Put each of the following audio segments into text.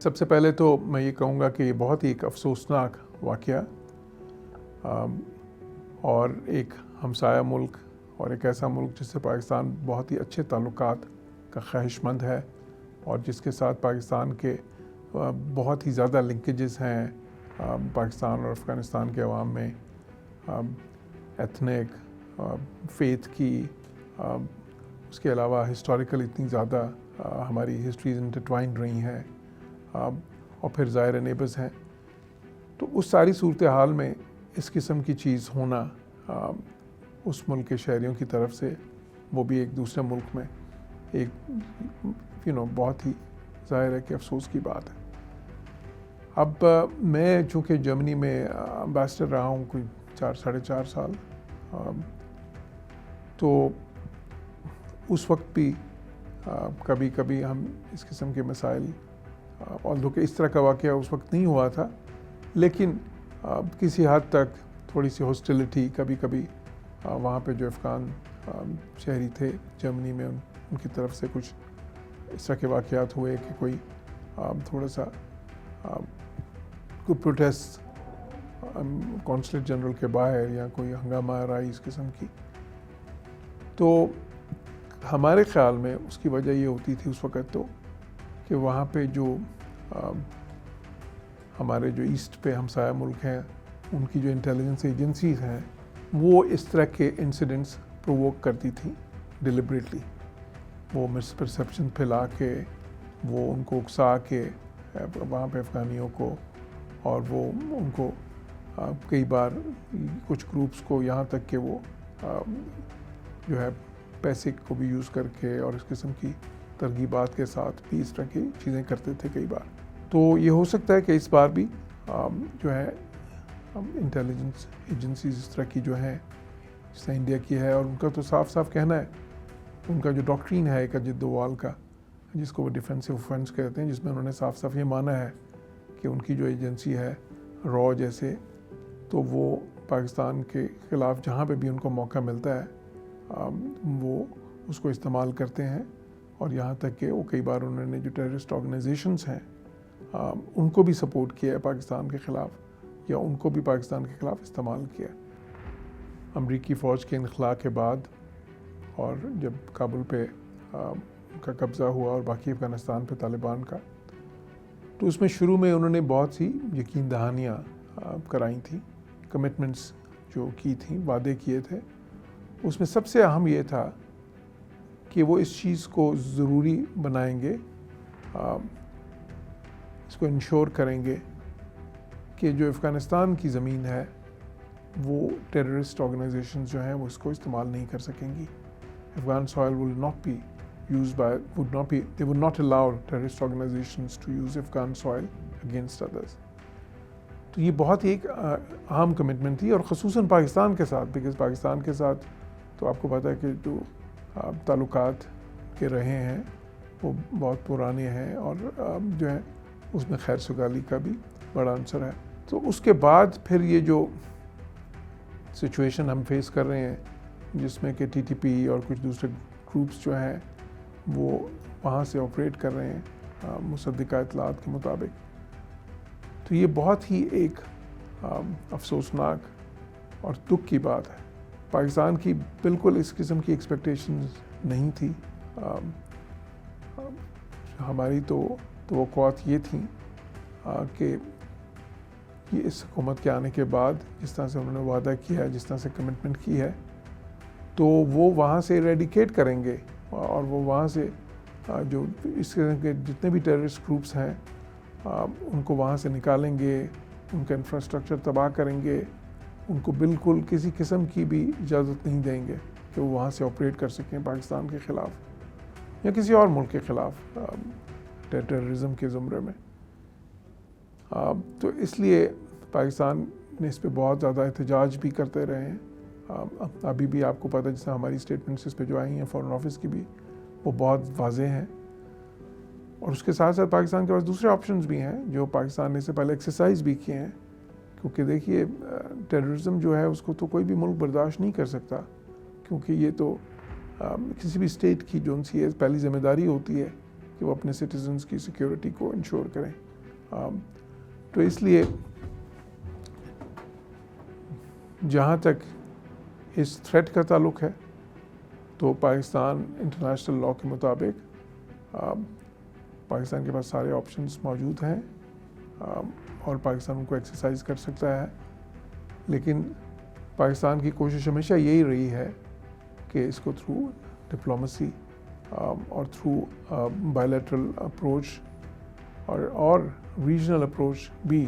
سب سے پہلے تو میں یہ کہوں گا کہ یہ بہت ہی ایک افسوسناک واقعہ اور ایک ہمسایہ ملک اور ایک ایسا ملک جس سے پاکستان بہت ہی اچھے تعلقات کا خواہش مند ہے اور جس کے ساتھ پاکستان کے بہت ہی زیادہ لنکیجز ہیں پاکستان اور افغانستان کے عوام میں ایتھنک فیتھ کی، اس کے علاوہ ہسٹوریکل اتنی زیادہ ہماری ہسٹریز انٹرٹوائنڈ رہی ہیں اور پھر ظاہر نیبرز ہیں. تو اس ساری صورتحال میں اس قسم کی چیز ہونا اس ملک کے شہریوں کی طرف سے، وہ بھی ایک دوسرے ملک میں، ایک بہت ہی ظاہر ہے کہ افسوس کی بات ہے. اب میں چونکہ جرمنی میں امبیسڈر رہا ہوں کوئی 4.5 سال، تو اس وقت بھی کبھی کبھی ہم اس قسم کے مسائل، although کہ اس طرح کا واقعہ اس وقت نہیں ہوا تھا، لیکن کسی حد تک تھوڑی سی ہاسٹیلٹی کبھی کبھی وہاں پہ جو افغان شہری تھے جرمنی میں ان کی طرف سے کچھ اس طرح کے واقعات ہوئے کہ کوئی تھوڑا سا کوئی پروٹیسٹ کونسلیٹ جنرل کے باہر یا کوئی ہنگامہ آرائی اس قسم کی. تو ہمارے خیال میں اس کی وجہ یہ ہوتی تھی اس وقت تو کہ وہاں پہ جو ہمارے جو ایسٹ پہ ہمسایہ ملک ہیں ان کی جو انٹیلیجنس ایجنسیز ہیں وہ اس طرح کے انسیڈنٹس پرووک کرتی تھیں ڈیلیبریٹلی. وہ مس پرسیپشن پھیلا کے، وہ ان کو اکسا کے وہاں پہ افغانیوں کو، اور وہ ان کو کئی بار کچھ گروپس کو یہاں تک کہ وہ جو ہے پیسے کو بھی یوز کر کے اور اس قسم کی ترغیبات کے ساتھ بھی اس طرح کی چیزیں کرتے تھے کئی بار. تو یہ ہو سکتا ہے کہ اس بار بھی جو ہے انٹیلیجنس ایجنسیز اس طرح کی جو ہیں جس طرح انڈیا کی ہے، اور ان کا تو صاف صاف کہنا ہے، ان کا جو ڈاکٹرین ہے ایک اجت دووال کا جس کو وہ ڈیفینسو اوفینس کہتے ہیں، جس میں انہوں نے صاف صاف یہ مانا ہے کہ ان کی جو ایجنسی ہے را جیسے، تو وہ پاکستان کے خلاف جہاں پہ بھی ان کو موقع ملتا ہے وہ اس کو استعمال کرتے ہیں. اور یہاں تک کہ وہ کئی بار انہوں نے جو ٹیررسٹ آرگنائزیشنز ہیں ان کو بھی سپورٹ کیا ہے پاکستان کے خلاف، یا ان کو بھی پاکستان کے خلاف استعمال کیا. امریکی فوج کے انخلاء کے بعد اور جب کابل پہ کا قبضہ ہوا اور باقی افغانستان پہ طالبان کا، تو اس میں شروع میں انہوں نے بہت سی یقین دہانیاں کرائی تھیں، کمٹمنٹس جو کی تھیں، وعدے کیے تھے. اس میں سب سے اہم یہ تھا کہ وہ اس چیز کو ضروری بنائیں گے، اس کو انشور کریں گے کہ جو افغانستان کی زمین ہے وہ ٹیررسٹ آرگنائزیشنز جو ہیں وہ اس کو استعمال نہیں کر سکیں گی. Afghan soil will not be used by, they would not allow terrorist organizations to use Afghan soil against others. تو یہ بہت ہی ایک اہم کمٹمنٹ تھی، اور خصوصاً پاکستان کے ساتھ، بیکاز پاکستان کے ساتھ تو آپ کو پتہ ہے کہ جو تعلقات کے رہے ہیں وہ بہت پرانے ہیں، اور جو ہے اس میں خیر سگالی کا بھی بڑا عنصر ہے. تو اس کے بعد پھر یہ جو سچویشن ہم فیس کر رہے ہیں جس میں کہ ٹی ٹی پی اور کچھ دوسرے گروپس جو ہیں وہ وہاں سے آپریٹ کر رہے ہیں مصدقہ اطلاعات کے مطابق، تو یہ بہت ہی ایک افسوسناک اور دکھ کی بات ہے. پاکستان کی بالکل اس قسم کی ایکسپیکٹیشنز نہیں تھی. ہماری تو توقعات یہ تھیں کہ یہ اس حکومت کے آنے کے بعد جس طرح سے انہوں نے وعدہ کیا ہے، جس طرح سے کمٹمنٹ کی ہے، تو وہ وہاں سے ایریڈیکیٹ کریں گے، اور وہ وہاں سے جو اس قسم کے جتنے بھی ٹیررسٹ گروپس ہیں ان کو وہاں سے نکالیں گے، ان کا انفراسٹرکچر تباہ کریں گے، ان کو بالکل کسی قسم کی بھی اجازت نہیں دیں گے کہ وہ وہاں سے آپریٹ کر سکیں پاکستان کے خلاف یا کسی اور ملک کے خلاف ٹیررزم کے زمرے میں. تو اس لیے پاکستان نے اس پہ بہت زیادہ احتجاج بھی کرتے رہے ہیں. ابھی بھی آپ کو پتہ ہے جس طرح ہماری اسٹیٹمنٹس اس پہ جو آئی ہیں فارن آفس کی بھی، وہ بہت واضح ہیں. اور اس کے ساتھ ساتھ پاکستان کے پاس دوسرے آپشنز بھی ہیں جو پاکستان نے اس سے پہلے ایکسرسائز بھی کیے ہیں، کیونکہ دیکھیے ٹیررزم جو ہے اس کو تو کوئی بھی ملک برداشت نہیں کر سکتا، کیونکہ یہ تو کسی بھی اسٹیٹ کی جو ان سی پہلی ذمہ داری ہوتی ہے کہ وہ اپنے سٹیزنز کی سیکیورٹی کو انشور کریں. تو اس لیے جہاں تک اس تھریٹ کا تعلق ہے تو پاکستان انٹرنیشنل لاء کے مطابق پاکستان کے پاس سارے آپشنز موجود ہیں اور پاکستان ان کو ایکسرسائز کر سکتا ہے، لیکن پاکستان کی کوشش ہمیشہ یہی رہی ہے کہ اس کو تھرو ڈپلومیسی اور تھرو بائیلیٹرل اپروچ اور ریجنل اپروچ بھی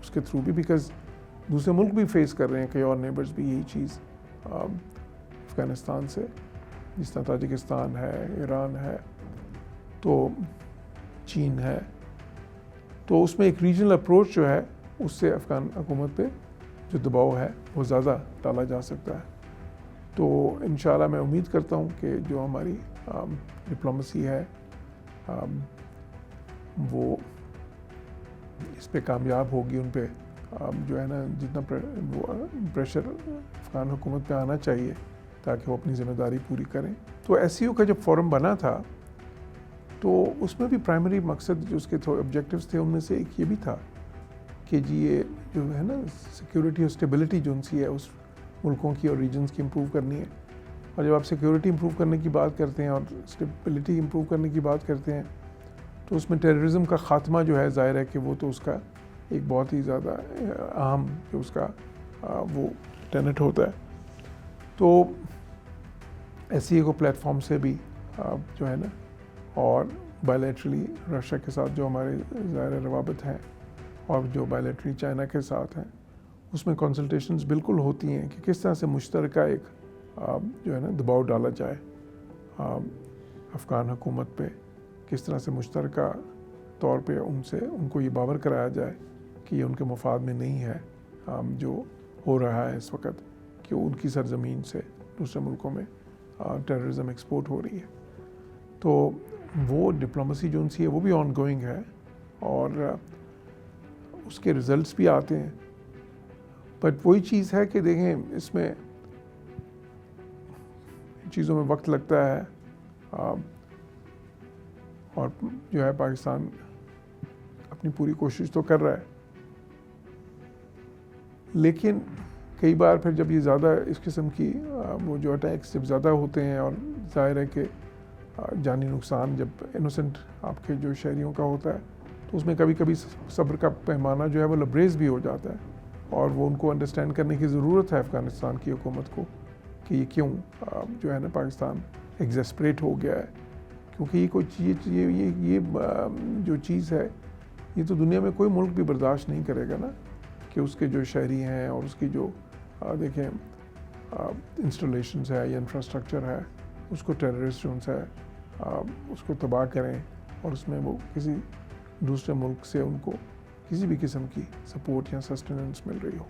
اس کے تھرو بھی، بیکاز دوسرے ملک بھی فیس کر رہے ہیں، کئی اور نیبرز بھی یہی چیز افغانستان سے، جس طرح تاجکستان ہے، ایران ہے، تو چین ہے، تو اس میں ایک ریجنل اپروچ جو ہے اس سے افغان حکومت پہ جو دباؤ ہے وہ زیادہ ڈالا جا سکتا ہے. تو انشاءاللہ میں امید کرتا ہوں کہ جو ہماری ڈپلومیسی ہے وہ اس پہ کامیاب ہوگی، ان پہ جو ہے نا جتنا پریشر افغان حکومت پہ آنا چاہیے تاکہ وہ اپنی ذمہ داری پوری کریں. تو ایس سی او کا جب فورم بنا تھا تو اس میں بھی پرائمری مقصد جو اس کے آبجیکٹیوز تھے ان میں سے ایک یہ بھی تھا کہ جی یہ جو ہے نا سیکیورٹی اور اسٹیبلٹی جو ان سی ہے اس ملکوں کی اور ریجنز کی امپروو کرنی ہے. اور جب آپ سیکیورٹی امپروو کرنے کی بات کرتے ہیں اور اسٹیبلٹی امپروو کرنے کی بات کرتے ہیں تو اس میں ٹیررزم کا خاتمہ جو ہے ظاہر ہے کہ وہ تو اس کا ایک بہت ہی زیادہ اہم جو اس کا وہ ٹینٹ ہوتا ہے. تو ایس سی اے کو پلیٹ فارم سے بھی جو ہے نا اور بائیلیٹرلی رشیا کے ساتھ جو ہمارے ظاہر روابط ہیں اور جو بائیلیٹرلی چائنا کے ساتھ ہیں اس میں کنسلٹیشنز بالکل ہوتی ہیں کہ کس طرح سے مشترکہ ایک جو ہے نا دباؤ ڈالا جائے افغان حکومت پہ، کس طرح سے مشترکہ طور پہ ان کو یہ باور کرایا جائے کہ یہ ان کے مفاد میں نہیں ہے جو ہو رہا ہے اس وقت کہ ان کی سرزمین سے دوسرے ملکوں میں ٹیررزم ایکسپورٹ ہو رہی ہے. تو وہ ڈپلومیسی جو ان سی ہے وہ بھی آن گوئنگ ہے اور اس کے ریزلٹس بھی آتے ہیں. بٹ وہی چیز ہے کہ دیکھیں اس میں چیزوں میں وقت لگتا ہے اور جو ہے پاکستان اپنی پوری کوشش تو کر رہا ہے، لیکن کئی بار پھر جب یہ زیادہ اس قسم کی وہ جو اٹیکس جب زیادہ ہوتے ہیں اور ظاہر ہے کہ جانی نقصان جب انوسنٹ آپ کے جو شہریوں کا ہوتا ہے تو اس میں کبھی کبھی صبر کا پیمانہ جو ہے وہ لبریز بھی ہو جاتا ہے اور وہ ان کو انڈرسٹینڈ کرنے کی ضرورت ہے افغانستان کی حکومت کو کہ یہ کیوں جو ہے نا پاکستان ایگزیسپریٹ ہو گیا ہے. کیونکہ یہ کوئی چیز یہ جو چیز ہے یہ تو دنیا میں کوئی ملک بھی برداشت نہیں کرے گا نا کہ اس کے جو شہری ہیں اور اس کی جو دیکھیں انسٹالیشنز ہے یا انفراسٹرکچر ہے اس کو ٹیررسٹ جو ہے اس کو تباہ کریں اور اس میں وہ کسی دوسرے ملک سے ان کو کسی بھی قسم کی سپورٹ یا سسٹیننس مل رہی ہو.